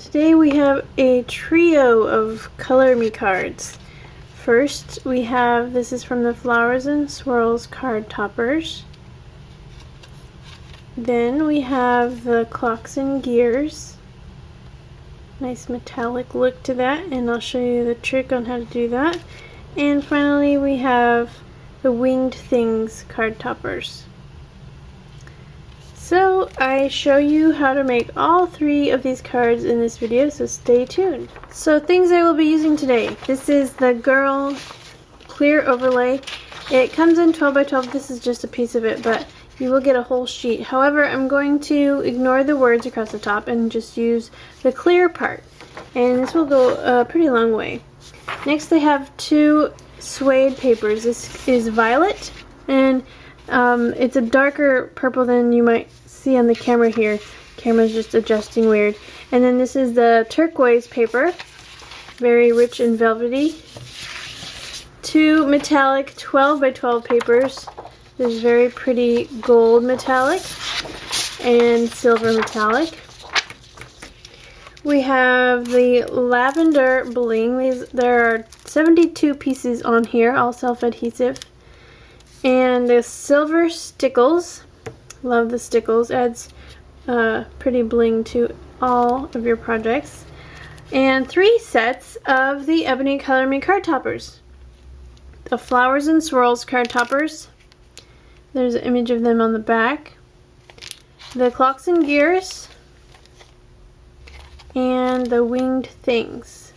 Today we have a trio of Color Me cards. First we have, this is from the Flowers and Swirls card toppers. Then we have the Clocks and Gears. Nice metallic look to that, and I'll show you the trick on how to do that. And finally we have the Winged Things card toppers. So I show you how to make all three of these cards in this video, so stay tuned. So things I will be using today. This is the Girl Clear Overlay. It comes in 12 by 12. This is just a piece of it, but you will get a whole sheet. However, I'm going to ignore the words across the top and just use the clear part. And this will go a pretty long way. Next I have two suede papers. This is violet, and it's a darker purple than you might see on the camera here. Camera's just adjusting weird. And then this is the turquoise paper, very rich and velvety. Two metallic 12 by 12 papers. There's very pretty gold metallic and silver metallic. We have the lavender bling. There are 72 pieces on here, all self-adhesive. And the silver stickles. Love the stickles. Adds pretty bling to all of your projects. And 3 sets of the Ebony Color Me card toppers. The Flowers and Swirls card toppers. There's an image of them on the back. The Clocks and Gears. And the Winged Things.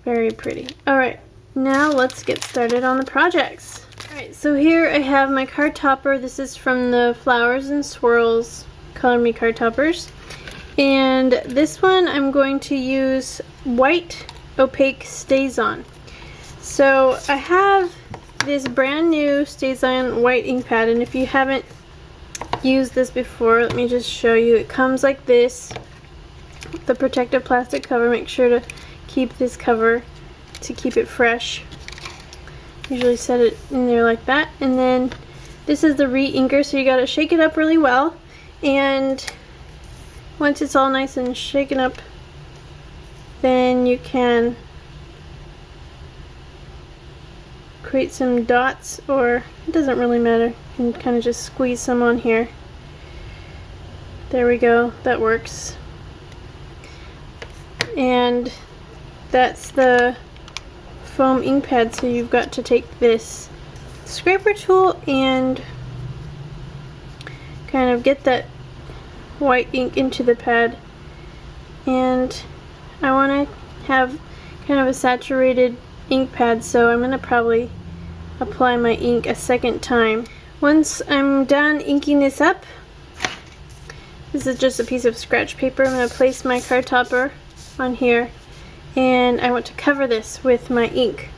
Very pretty. Alright, now let's get started on the projects. Alright, so here I have my card topper. This is from the Flowers and Swirls Color Me card toppers. And this one I'm going to use white opaque StazOn. So I have this brand new StazOn white ink pad, and if you haven't used this before, let me just show you. It comes like this. The protective plastic cover. Make sure to keep this cover to keep it fresh. Usually set it in there like that. And then this is the re-inker, so you gotta shake it up really well. And once it's all nice and shaken up, then you can create some dots, or it doesn't really matter. You can kind of just squeeze some on here. There we go, that works. And that's the foam ink pad, so you've got to take this scraper tool and kind of get that white ink into the pad. And I want to have kind of a saturated ink pad, so I'm going to probably apply my ink a second time. Once I'm done inking this up, this is just a piece of scratch paper. I'm going to place my card topper on here, and I want to cover this with my ink.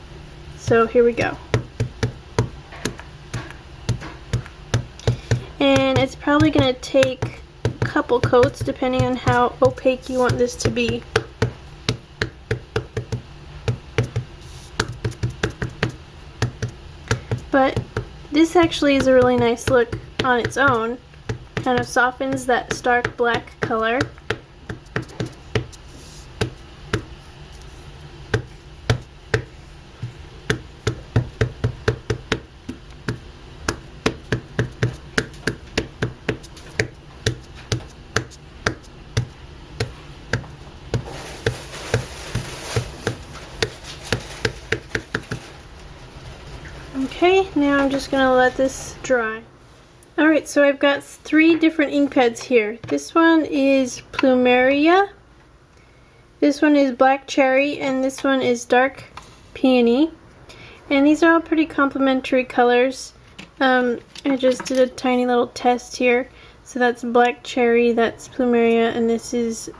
So here we go. And it's probably going to take a couple coats depending on how opaque you want this to be. But this actually is a really nice look on its own. Kind of softens that stark black color. Okay, now I'm just going to let this dry. Alright, so I've got 3 different ink pads here. This one is Plumeria, this one is Black Cherry, and this one is Dark Peony. And these are all pretty complementary colors. I just did a tiny little test here. So that's Black Cherry, that's Plumeria, and this is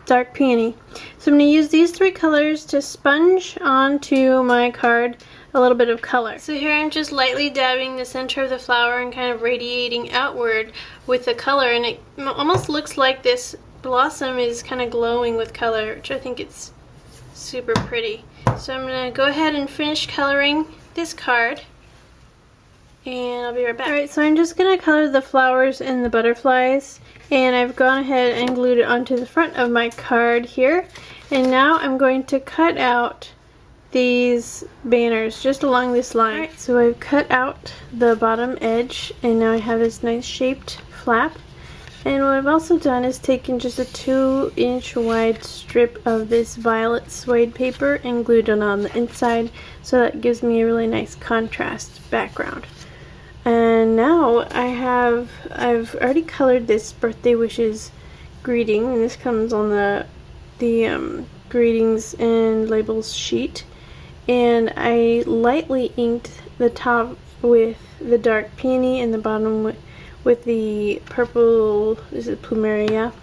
Dark Peony. So I'm going to use these 3 colors to sponge onto my card a little bit of color. So here I'm just lightly dabbing the center of the flower and kind of radiating outward with the color, and it almost looks like this blossom is kind of glowing with color, which I think it's super pretty. So I'm going to go ahead and finish coloring this card, and I'll be right back. Alright, so I'm just going to color the flowers and the butterflies, and I've gone ahead and glued it onto the front of my card here. And now I'm going to cut out these banners just along this line. Right, so I've cut out the bottom edge, and now I have this nice shaped flap. And what I've also done is taken just a 2-inch wide strip of this violet suede paper and glued it on the inside, so that gives me a really nice contrast background. And now I've already colored this birthday wishes greeting, and this comes on the greetings and labels sheet. And I lightly inked the top with the dark peony and the bottom with the purple, is it plumeria?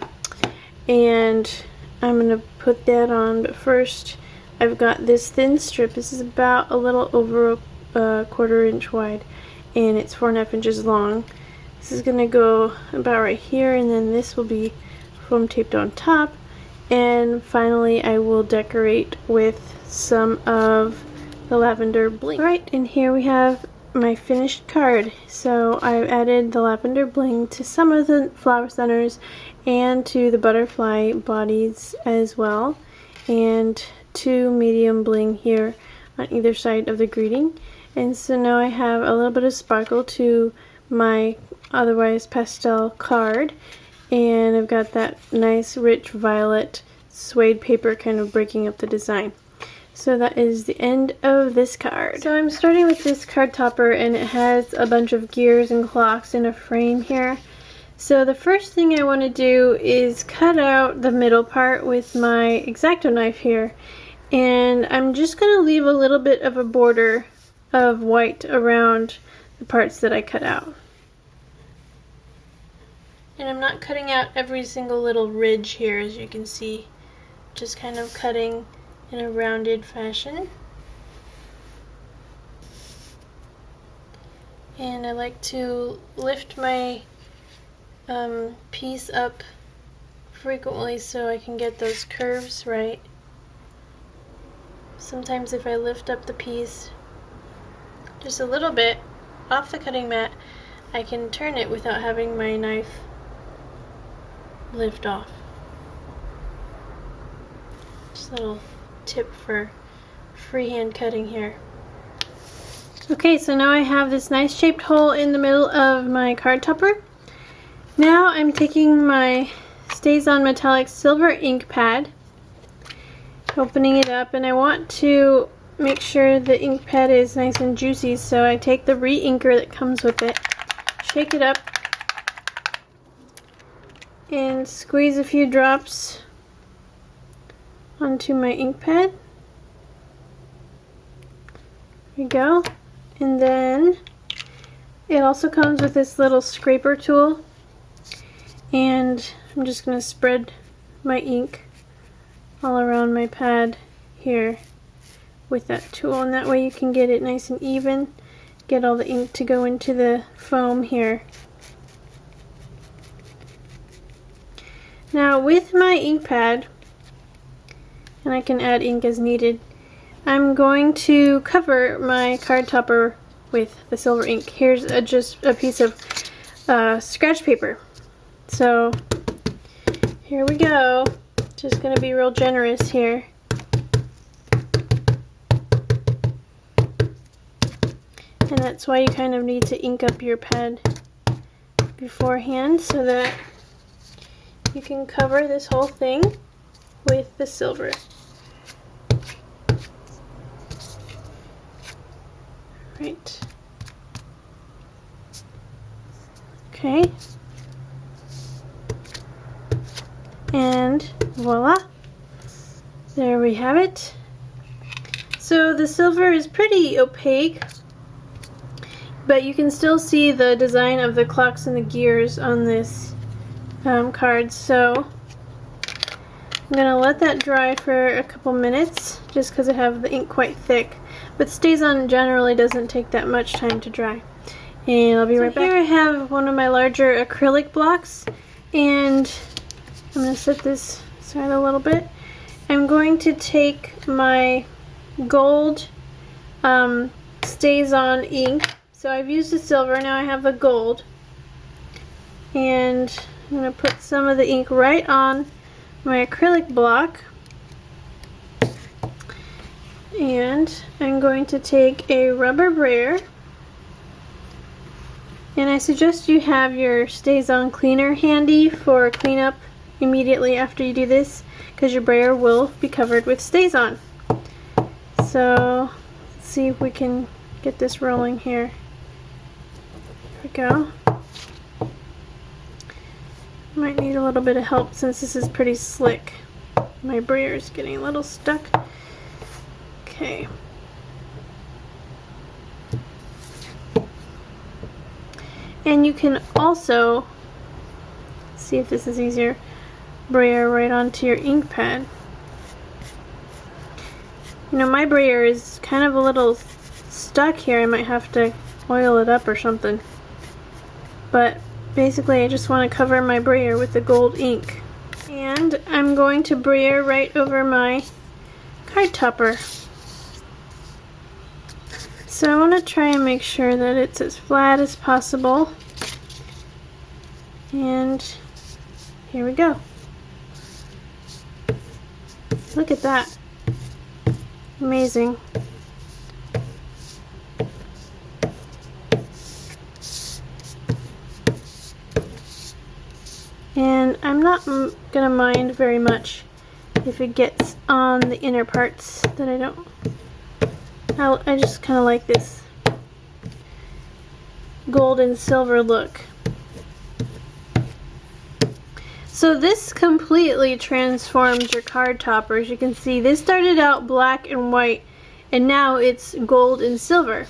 And I'm going to put that on, but first I've got this thin strip. This is about a little over a 1/4 inch wide, and it's 4.5 inches long. This is going to go about right here, and then this will be foam taped on top. And finally I will decorate with some of the lavender bling. Alright, and here we have my finished card. So I've added the lavender bling to some of the flower centers and to the butterfly bodies as well, and 2 medium bling here on either side of the greeting. And so now I have a little bit of sparkle to my otherwise pastel card, and I've got that nice rich violet suede paper kind of breaking up the design. So that is the end of this card. So I'm starting with this card topper, and it has a bunch of gears and clocks in a frame here. So the first thing I want to do is cut out the middle part with my X-Acto knife here, and I'm just going to leave a little bit of a border of white around the parts that I cut out. And I'm not cutting out every single little ridge here, as you can see, just kind of cutting in a rounded fashion. And I like to lift my piece up frequently so I can get those curves right. Sometimes if I lift up the piece just a little bit off the cutting mat, I can turn it without having my knife lift off. Just a little tip for freehand cutting here. Okay, so now I have this nice shaped hole in the middle of my card topper. Now I'm taking my Stays On Metallic Silver ink pad, opening it up, and I want to make sure the ink pad is nice and juicy, so I take the re-inker that comes with it, shake it up, and squeeze a few drops onto my ink pad. There we go. And then it also comes with this little scraper tool, and I'm just going to spread my ink all around my pad here with that tool, and that way you can get it nice and even, get all the ink to go into the foam here. Now with my ink pad, and I can add ink as needed, I'm going to cover my card topper with the silver ink. Here's just a piece of scratch paper. So here we go. Just going to be real generous here. And that's why you kind of need to ink up your pad beforehand, so that you can cover this whole thing with the silver. Right. Okay. And voila. There we have it. So the silver is pretty opaque, but you can still see the design of the clocks and the gears on this card. So I'm going to let that dry for a couple minutes, just because I have the ink quite thick. But Stays On generally doesn't take that much time to dry. And I'll be right back. Here I have one of my larger acrylic blocks, and I'm going to set this aside a little bit. I'm going to take my gold Stays On ink. So I've used the silver, now I have the gold. And I'm going to put some of the ink right on my acrylic block. And I'm going to take a rubber brayer. And I suggest you have your StazOn cleaner handy for cleanup immediately after you do this, because your brayer will be covered with StazOn. So let's see if we can get this rolling here. There we go. Might need a little bit of help since this is pretty slick. My brayer is getting a little stuck. Okay. And you can also, see if this is easier, brayer right onto your ink pad. You know, my brayer is kind of a little stuck here. I might have to oil it up or something. But basically I just want to cover my brayer with the gold ink. And I'm going to brayer right over my card topper. So I want to try and make sure that it's as flat as possible. And here we go. Look at that. Amazing. And I'm not gonna mind very much if it gets on the inner parts that I don't. I just kind of like this gold and silver look. So this completely transforms your card topper. As you can see, this started out black and white and now it's gold and silver.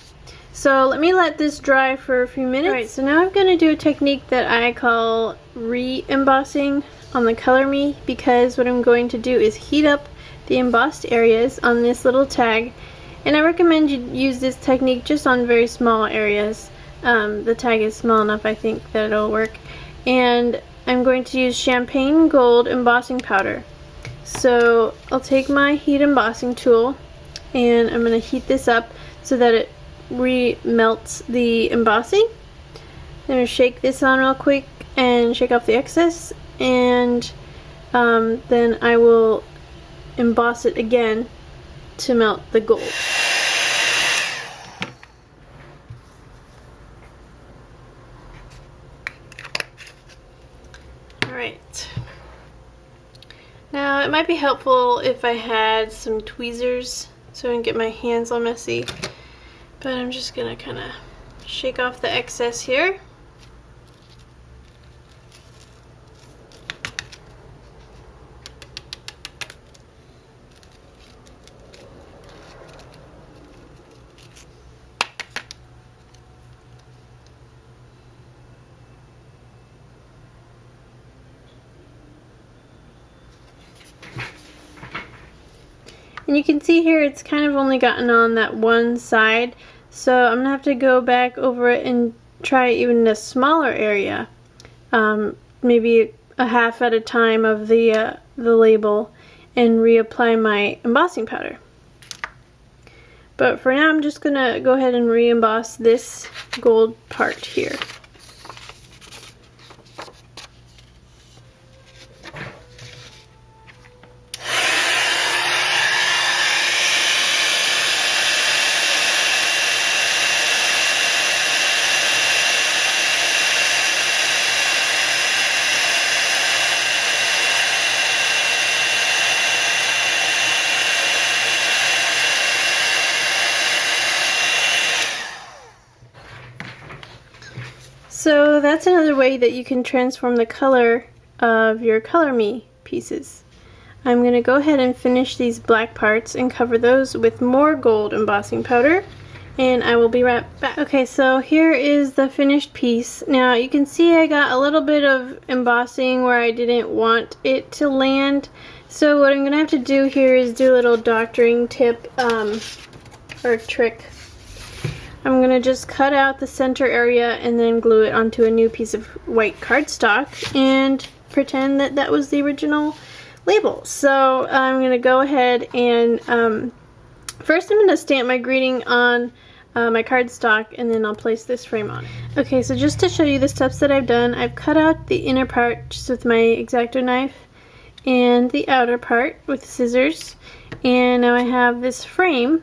So let me let this dry for a few minutes. Alright, so now I'm going to do a technique that I call re-embossing on the Color Me, because what I'm going to do is heat up the embossed areas on this little tag. And I recommend you use this technique just on very small areas. The tag is small enough, I think, that it'll work. And I'm going to use champagne gold embossing powder. So I'll take my heat embossing tool and I'm going to heat this up so that it re-melts the embossing. I'm going to shake this on real quick and shake off the excess, and then I will emboss it again to melt the gold. Alright. Now it might be helpful if I had some tweezers so I don't get my hands all messy, but I'm just gonna kind of shake off the excess here. And you can see here it's kind of only gotten on that one side, so I'm gonna have to go back over it and try even a smaller area, maybe a half at a time of the label, and reapply my embossing powder. But for now I'm just gonna go ahead and re-emboss this gold part here. So that's another way that you can transform the color of your Color Me pieces. I'm going to go ahead and finish these black parts and cover those with more gold embossing powder, and I will be right back. Okay, so here is the finished piece. Now you can see I got a little bit of embossing where I didn't want it to land. So what I'm going to have to do here is do a little doctoring tip or trick. I'm going to just cut out the center area and then glue it onto a new piece of white cardstock and pretend that that was the original label. So I'm going to go ahead and first I'm going to stamp my greeting on my cardstock, and then I'll place this frame on. Okay, so just to show you the steps that I've done, I've cut out the inner part just with my X-Acto knife and the outer part with scissors, and now I have this frame.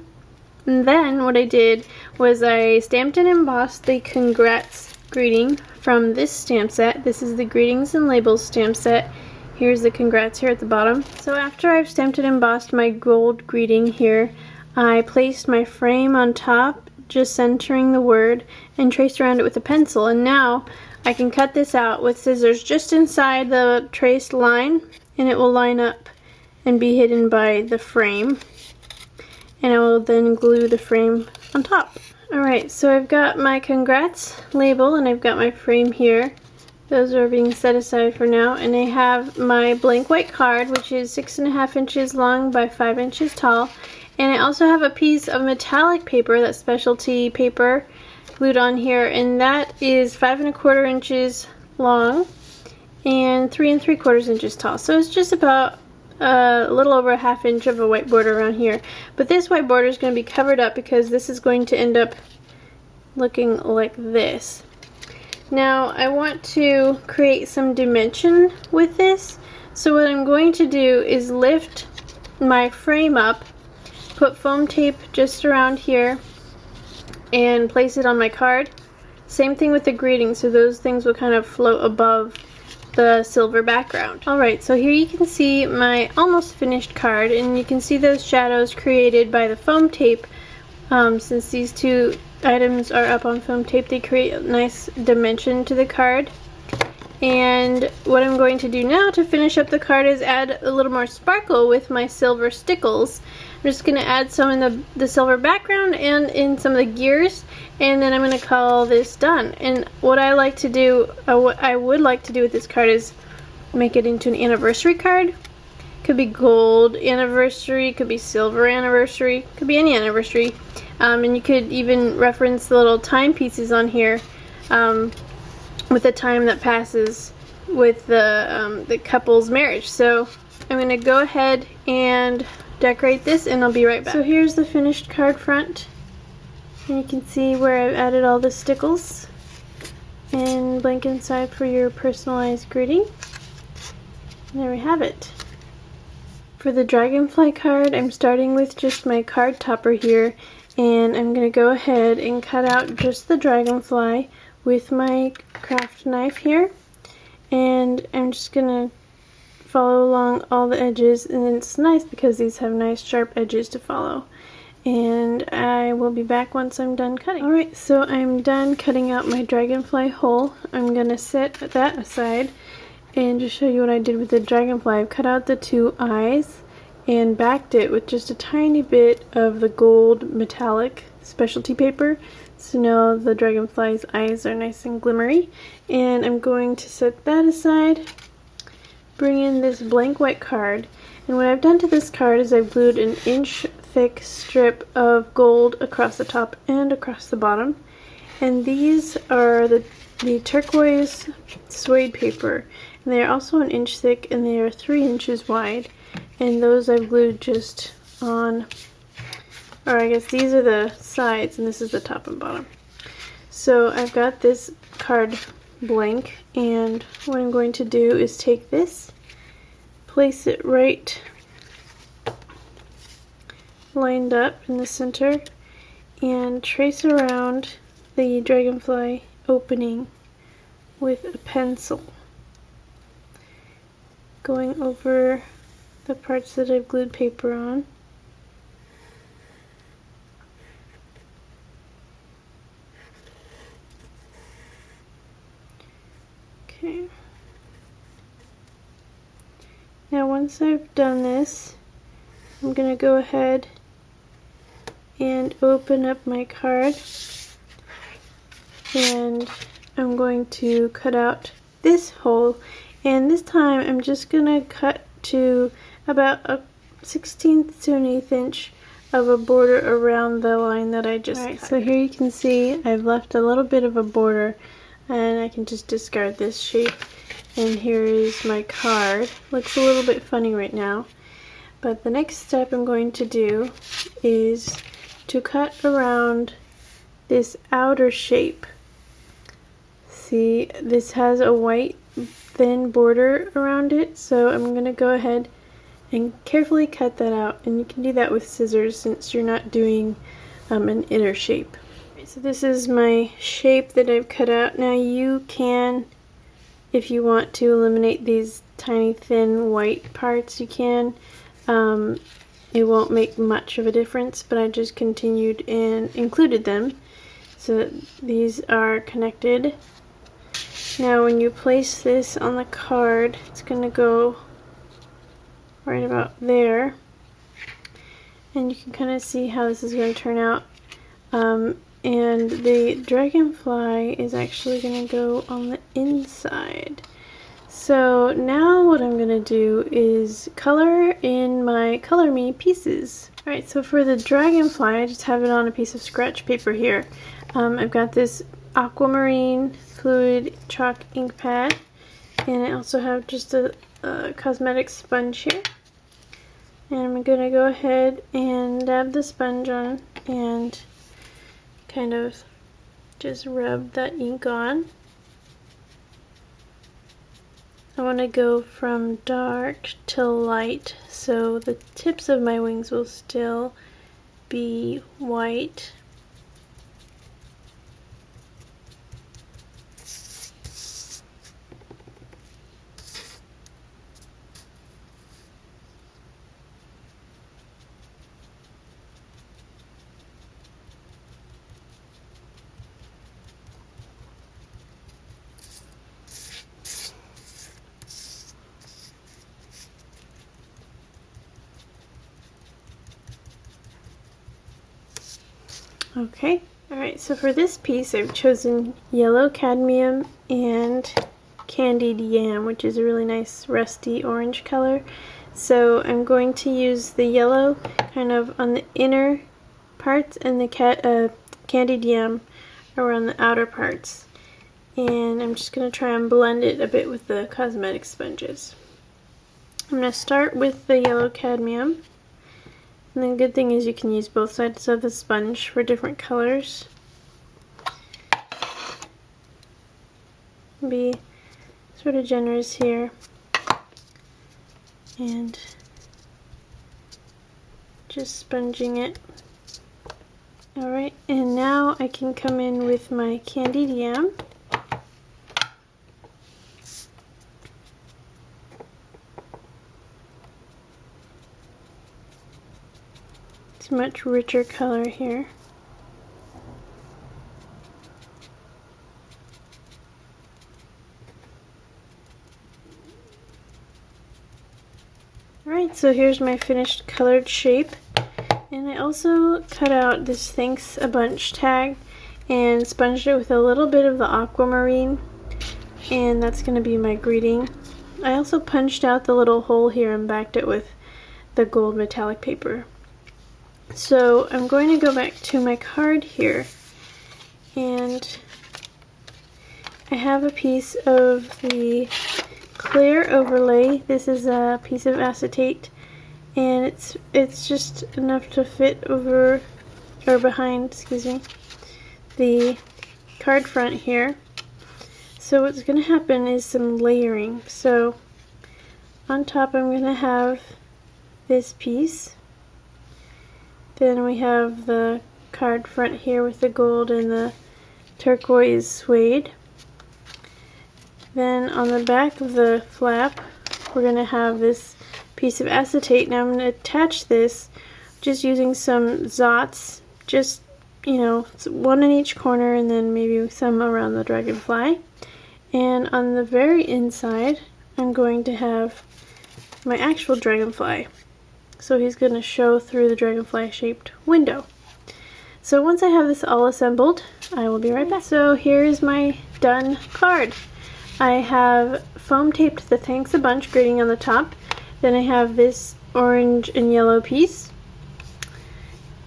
And then what I did was I stamped and embossed the congrats greeting from this stamp set. This is the greetings and labels stamp set. Here's the congrats here at the bottom. So after I've stamped and embossed my gold greeting here, I placed my frame on top, just centering the word, and traced around it with a pencil. And now I can cut this out with scissors just inside the traced line, and it will line up and be hidden by the frame. And I will then glue the frame on top. Alright, so I've got my congrats label and I've got my frame here. Those are being set aside for now. And I have my blank white card, which is 6.5 inches long by 5 inches tall. And I also have a piece of metallic paper, that specialty paper, glued on here, and that is 5 1/4 inches long and 3 3/4 inches tall. So it's just about a little over 1/2 inch of a white border around here. But this white border is going to be covered up because this is going to end up looking like this. Now I want to create some dimension with this. So what I'm going to do is lift my frame up, put foam tape just around here, and place it on my card. Same thing with the greeting, so those things will kind of float above the silver background. Alright, so here you can see my almost finished card, and you can see those shadows created by the foam tape. Since these two items are up on foam tape, they create a nice dimension to the card. And what I'm going to do now to finish up the card is add a little more sparkle with my silver stickles. I'm just going to add some in the silver background and in some of the gears, and then I'm going to call this done. And what I like to do, what I would like to do with this card is make it into an anniversary card. Could be gold anniversary, could be silver anniversary, could be any anniversary. And you could even reference the little timepieces on here with the time that passes with the couple's marriage. So I'm going to go ahead and decorate this, and I'll be right back. So here's the finished card front, and you can see where I've added all the stickles and blank inside for your personalized greeting. And there we have it. For the Dragonfly card, I'm starting with just my card topper here, and I'm going to go ahead and cut out just the Dragonfly with my craft knife here, and I'm just going to follow along all the edges, and it's nice because these have nice sharp edges to follow. And I will be back once I'm done cutting. Alright, so I'm done cutting out my Dragonfly hole. I'm going to set that aside and just show you what I did with the Dragonfly. I've cut out the two eyes and backed it with just a tiny bit of the gold metallic specialty paper. So now the Dragonfly's eyes are nice and glimmery. And I'm going to set that aside, bring in this blank white card, and what I've done to this card is I've glued an inch thick strip of gold across the top and across the bottom. And these are the turquoise suede paper, and they are also an inch thick, and they are 3 inches wide. And those I've glued just on, or I guess these are the sides and this is the top and bottom. So I've got this card blank, and what I'm going to do is take this, place it right lined up in the center, and trace around the Dragonfly opening with a pencil, going over the parts that I've glued paper on. Okay. Now once I've done this, I'm going to go ahead and open up my card, and I'm going to cut out this hole, and this time I'm just going to cut to about a 1/16 to an 1/8 inch of a border around the line that I just cut. So here you can see I've left a little bit of a border, and I can just discard this shape. And here is my card. Looks a little bit funny right now, but the next step I'm going to do is to cut around this outer shape. See, this has a white thin border around it, so I'm going to go ahead and carefully cut that out, and you can do that with scissors since you're not doing an inner shape. So this is my shape that I've cut out. Now you can, if you want to eliminate these tiny thin white parts, you can. It won't make much of a difference, but I just continued and included them so that these are connected. Now when you place this on the card, it's going to go right about there, and you can kind of see how this is going to turn out. And the dragonfly is actually going to go on the inside. So now what I'm going to do is color in my Color Me pieces. Alright, so for the dragonfly, I just have it on a piece of scratch paper here. I've got this aquamarine fluid chalk ink pad, and I also have just a cosmetic sponge here. And I'm going to go ahead and dab the sponge on and kind of just rub that ink on. I want to go from dark to light, so the tips of my wings will still be white. Okay, alright, so for this piece I've chosen yellow cadmium and candied yam, which is a really nice rusty orange color. So I'm going to use the yellow kind of on the inner parts and the candied yam around the outer parts. And I'm just going to try and blend it a bit with the cosmetic sponges. I'm going to start with the yellow cadmium. And the good thing is you can use both sides of the sponge for different colors. Be sort of generous here. And just sponging it. Alright, and now I can come in with my candied yam. Much richer color here. Alright, so here's my finished colored shape. And I also cut out this thanks a bunch tag and sponged it with a little bit of the aquamarine, and that's going to be my greeting. I also punched out the little hole here and backed it with the gold metallic paper. So I'm going to go back to my card here, and I have a piece of the clear overlay. This is a piece of acetate, and it's just enough to fit over or behind, excuse me, the card front here. So what's going to happen is some layering. So on top I'm going to have this piece. Then we have the card front here with the gold and the turquoise suede. Then on the back of the flap, we're going to have this piece of acetate. Now I'm going to attach this just using some Zots, just, you know, one in each corner and then maybe some around the dragonfly. And on the very inside, I'm going to have my actual dragonfly. So he's going to show through the dragonfly shaped window. So once I have this all assembled, I will be right back. So here's my done card. I have foam taped the thanks a bunch greeting on the top. Then I have this orange and yellow piece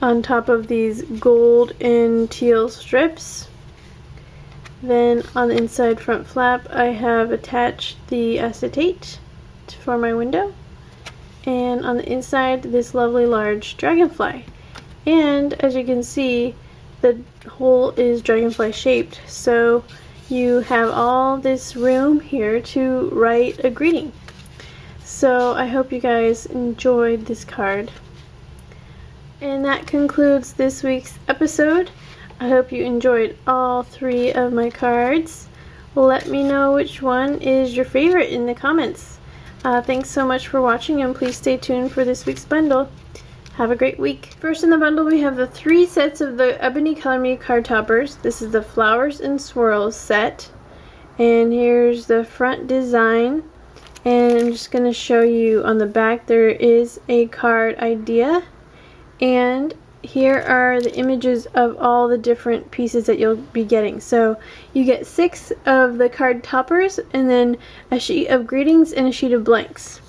on top of these gold and teal strips. Then on the inside front flap I have attached the acetate for my window. And on the inside, this lovely large dragonfly. And as you can see, the hole is dragonfly shaped, so you have all this room here to write a greeting. So I hope you guys enjoyed this card. And that concludes this week's episode. I hope you enjoyed all 3 of my cards. Let me know which one is your favorite in the comments. Thanks so much for watching, and please stay tuned for this week's bundle. Have a great week. First in the bundle we have the 3 sets of the Ebony Color Me card toppers. This is the Flowers and Swirls set. And here's the front design. And I'm just going to show you on the back there is a card idea. And here are the images of all the different pieces that you'll be getting. So you get 6 of the card toppers, and then a sheet of greetings and a sheet of blanks.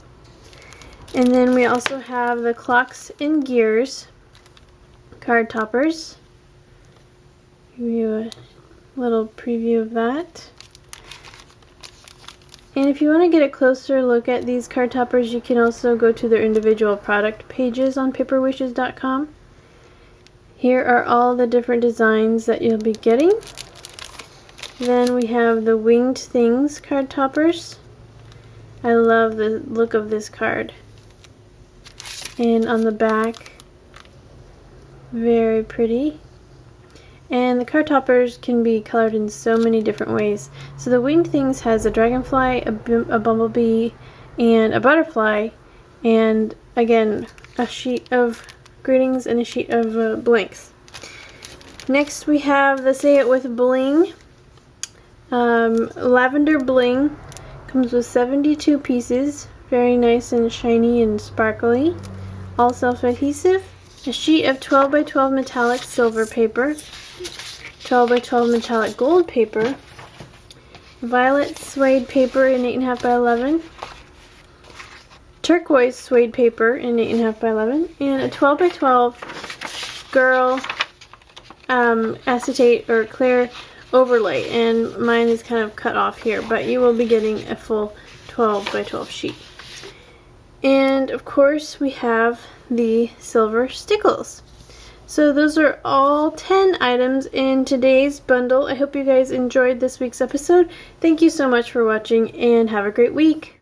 And then we also have the Clocks and Gears card toppers. Give you a little preview of that. And if you want to get a closer look at these card toppers, you can also go to their individual product pages on paperwishes.com. Here are all the different designs that you'll be getting. Then we have the Winged Things card toppers. I love the look of this card. And on the back, very pretty. And the card toppers can be colored in so many different ways. So the Winged Things has a dragonfly, a bumblebee, and a butterfly, and again a sheet of greetings and a sheet of blanks. Next we have the Say It With Bling. Lavender Bling comes with 72 pieces, very nice and shiny and sparkly, all self-adhesive. A sheet of 12 by 12 metallic silver paper, 12 by 12 metallic gold paper, violet suede paper in 8.5 by 11, turquoise suede paper in 8.5 by 11, and a 12 by 12 girl acetate or clear overlay. And mine is kind of cut off here, but you will be getting a full 12 by 12 sheet. And of course we have the silver stickles. So those are all 10 items in today's bundle. I hope you guys enjoyed this week's episode. Thank you so much for watching, and have a great week.